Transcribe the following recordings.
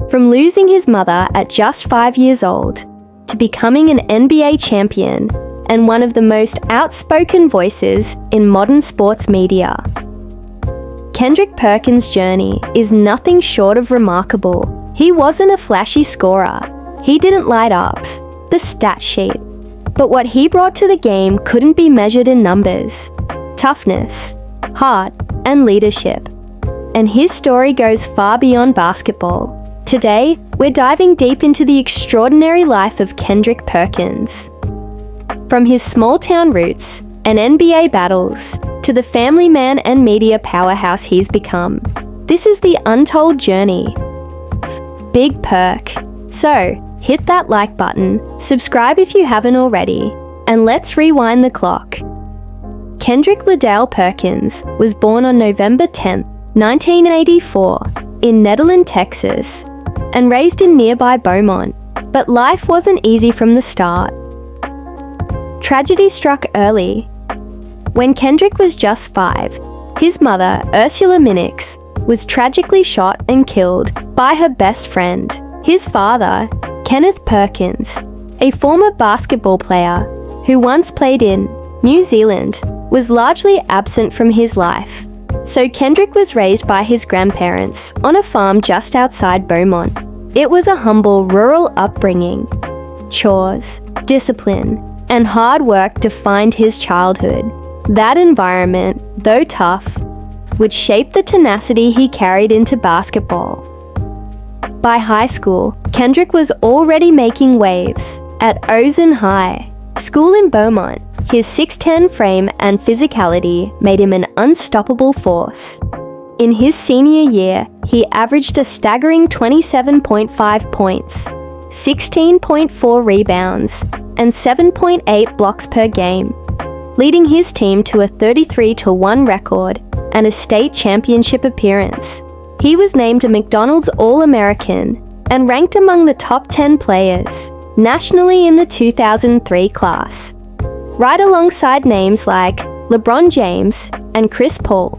From losing his mother at just 5 years old to becoming an NBA champion and one of the most outspoken voices in modern sports media. Kendrick Perkins' journey is nothing short of remarkable. He wasn't a flashy scorer. He didn't light up the stat sheet. But what he brought to the game couldn't be measured in numbers. Toughness, heart, and leadership. And his story goes far beyond basketball. Today, we're diving deep into the extraordinary life of Kendrick Perkins. From his small-town roots and NBA battles to the family man and media powerhouse he's become, this is the untold journey of Big Perk. So, hit that like button, subscribe if you haven't already, and let's rewind the clock. Kendrick Liddell Perkins was born on November 10, 1984, in Nederland, Texas, and raised in nearby Beaumont. But life wasn't easy from the start. Tragedy struck early. When Kendrick was just 5, his mother, Ursula Minix, was tragically shot and killed by her best friend. His father, Kenneth Perkins, a former basketball player who once played in New Zealand, was largely absent from his life. So Kendrick was raised by his grandparents on a farm just outside Beaumont. It was a humble rural upbringing. Chores, discipline, and hard work defined his childhood. That environment, though tough, would shape the tenacity he carried into basketball. By high school, Kendrick was already making waves at Ozone High School in Beaumont. His 6'10" frame and physicality made him an unstoppable force. In his senior year, he averaged a staggering 27.5 points, 16.4 rebounds, and 7.8 blocks per game, leading his team to a 33-1 record and a state championship appearance. He was named a McDonald's All-American and ranked among the top 10 players nationally in the 2003 class, right alongside names like LeBron James and Chris Paul.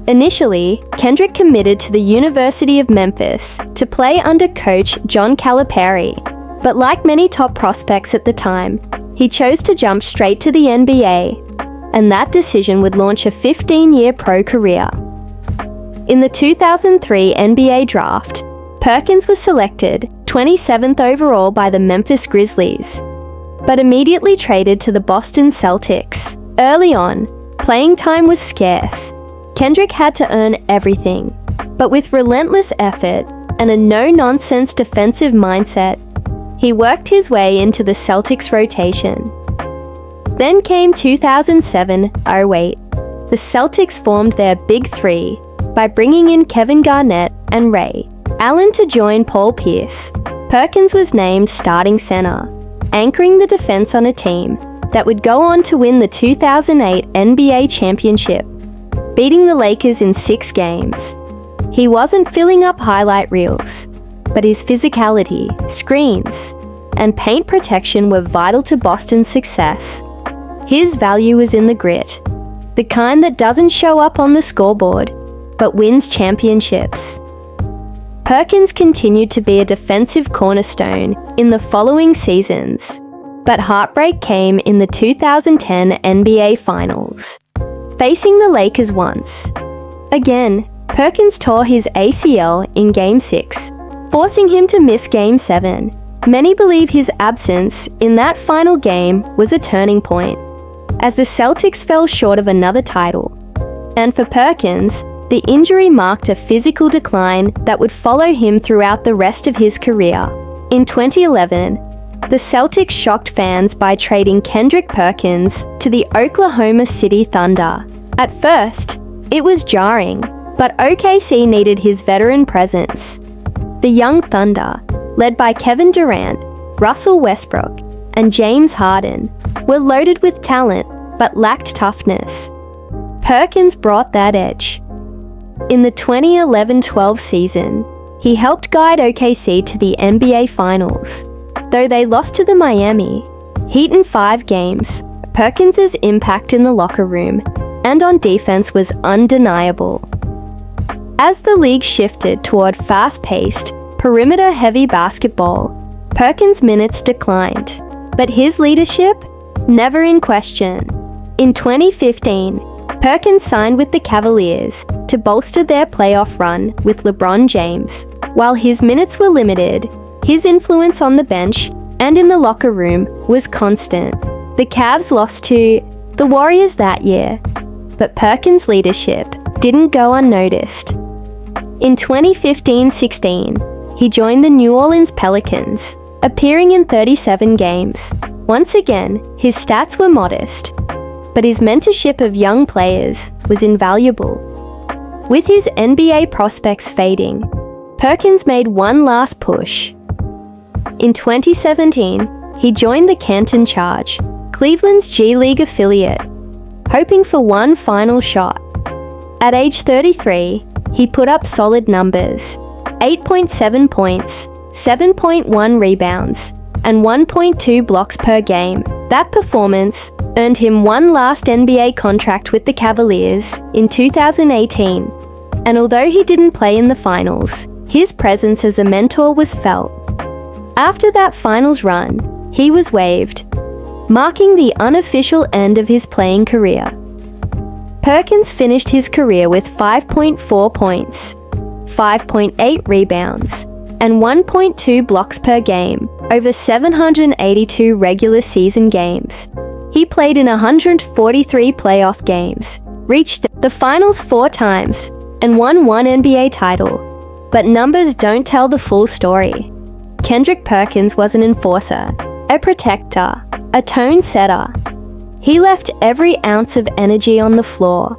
Initially, Kendrick committed to the University of Memphis to play under coach John Calipari, but like many top prospects at the time, he chose to jump straight to the NBA, and that decision would launch a 15-year pro career. In the 2003 NBA draft, Perkins was selected 27th overall by the Memphis Grizzlies, but immediately traded to the Boston Celtics. Early on, playing time was scarce. Kendrick had to earn everything, but with relentless effort and a no-nonsense defensive mindset, he worked his way into the Celtics rotation. Then came 2007-08. The Celtics formed their Big Three by bringing in Kevin Garnett and Ray Allen to join Paul Pierce. Perkins was named starting center, anchoring the defense on a team that would go on to win the 2008 NBA championship, beating the Lakers in 6 games. He wasn't filling up highlight reels, but his physicality, screens, and paint protection were vital to Boston's success. His value was in the grit, the kind that doesn't show up on the scoreboard, but wins championships. Perkins continued to be a defensive cornerstone in the following seasons, but heartbreak came in the 2010 NBA Finals. Facing the Lakers once again, Perkins tore his ACL in Game 6, forcing him to miss Game 7. Many believe his absence in that final game was a turning point, as the Celtics fell short of another title. And for Perkins, the injury marked a physical decline that would follow him throughout the rest of his career. In 2011, the Celtics shocked fans by trading Kendrick Perkins to the Oklahoma City Thunder. At first, it was jarring, but OKC needed his veteran presence. The young Thunder, led by Kevin Durant, Russell Westbrook, and James Harden, were loaded with talent but lacked toughness. Perkins brought that edge. In the 2011-12 season, he helped guide OKC to the NBA Finals. Though they lost to the Miami Heat in 5 games, Perkins' impact in the locker room and on defense was undeniable. As the league shifted toward fast-paced, perimeter-heavy basketball, Perkins' minutes declined, but his leadership never in question. In 2015, Perkins signed with the Cavaliers to bolster their playoff run with LeBron James. While his minutes were limited, his influence on the bench and in the locker room was constant. The Cavs lost to the Warriors that year, but Perkins' leadership didn't go unnoticed. In 2015-16, he joined the New Orleans Pelicans, appearing in 37 games. Once again, his stats were modest, but his mentorship of young players was invaluable. With his NBA prospects fading, Perkins made one last push. In 2017, he joined the Canton Charge, Cleveland's G League affiliate, hoping for one final shot. At age 33, he put up solid numbers: 8.7 points, 7.1 rebounds, and 1.2 blocks per game. That performance earned him one last NBA contract with the Cavaliers in 2018, and although he didn't play in the finals, his presence as a mentor was felt. After that finals run, he was waived, marking the unofficial end of his playing career. Perkins finished his career with 5.4 points, 5.8 rebounds, and 1.2 blocks per game over 782 regular season games. He played in 143 playoff games, reached the finals 4 times, and won 1 NBA title. But numbers don't tell the full story. Kendrick Perkins was an enforcer, a protector, a tone setter. He left every ounce of energy on the floor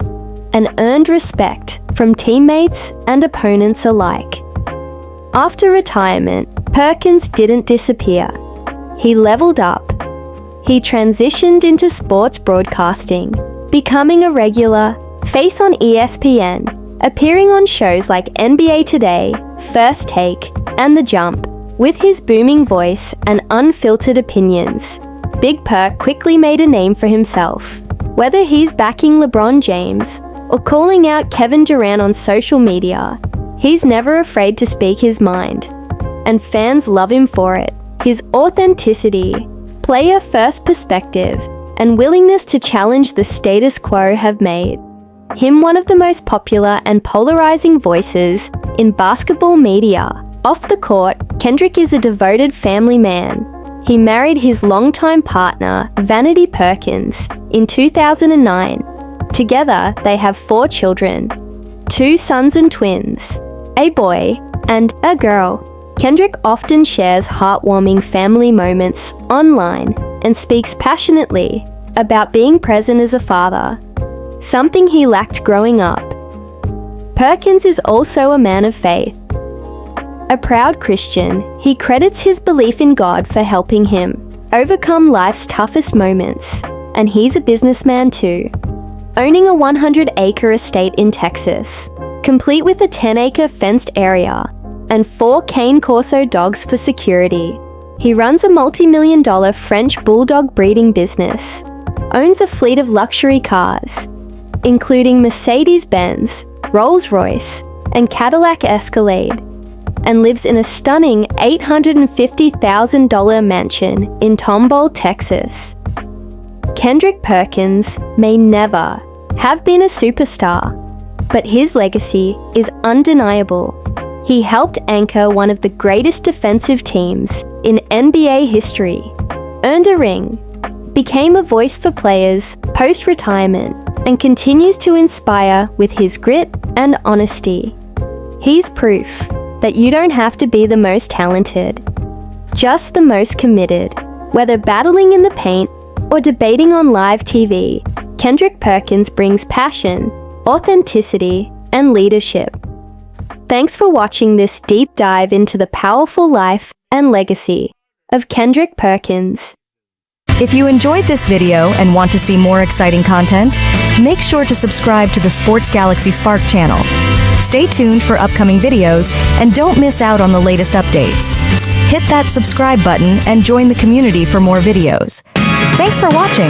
and earned respect from teammates and opponents alike. After retirement, Perkins didn't disappear. He leveled up. He transitioned into sports broadcasting, becoming a regular face on ESPN, appearing on shows like NBA Today, First Take, and The Jump. With his booming voice and unfiltered opinions, Big Perk quickly made a name for himself. Whether he's backing LeBron James or calling out Kevin Durant on social media, he's never afraid to speak his mind, and fans love him for it. His authenticity, player-first perspective, and willingness to challenge the status quo have made him one of the most popular and polarizing voices in basketball media. Off the court, Kendrick is a devoted family man. He married his longtime partner, Vanity Perkins, in 2009. Together, they have 4 children, 2 sons and twins, a boy and a girl. Kendrick often shares heartwarming family moments online and speaks passionately about being present as a father, something he lacked growing up. Perkins is also a man of faith. A proud Christian, he credits his belief in God for helping him overcome life's toughest moments, and he's a businessman too. Owning a 100-acre estate in Texas, complete with a 10-acre fenced area and 4 Cane Corso dogs for security, he runs a multi-million-dollar French bulldog breeding business, owns a fleet of luxury cars, including Mercedes-Benz, Rolls-Royce, and Cadillac Escalade, and lives in a stunning $850,000 mansion in Tomball, Texas. Kendrick Perkins may never have been a superstar, but his legacy is undeniable. He helped anchor one of the greatest defensive teams in NBA history, earned a ring, became a voice for players post-retirement, and continues to inspire with his grit and honesty. He's proof that you don't have to be the most talented, just the most committed. Whether battling in the paint or debating on live TV, Kendrick Perkins brings passion, authenticity, and leadership. Thanks for watching this deep dive into the powerful life and legacy of Kendrick Perkins. If you enjoyed this video and want to see more exciting content, make sure to subscribe to the Sports Galaxy Spark channel. Stay tuned for upcoming videos and don't miss out on the latest updates. Hit that subscribe button and join the community for more videos. Thanks for watching.